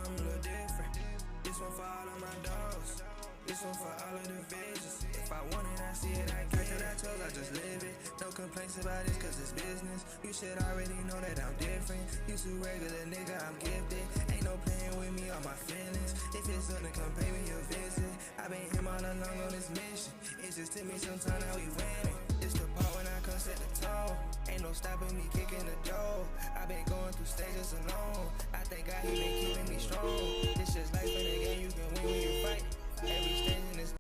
something a little different. This one for all of my dogs. This one for all of the bitches. If I want it, I see it, I get it. I chose, I just live it. No complaints about it, cause it's business. You should already know that I'm different. You too regular, nigga, I'm gifted. Ain't no playing with me or my feelings. If it's something, come pay me a visit. I been him all along on this mission. It just took me some time, now we winning. It's the part when I come set the tone. Ain't no stopping me kicking the door. I been going through stages alone. I thank God he been keeping me strong. It's just life in the game, you can win when you fight. Every stage in this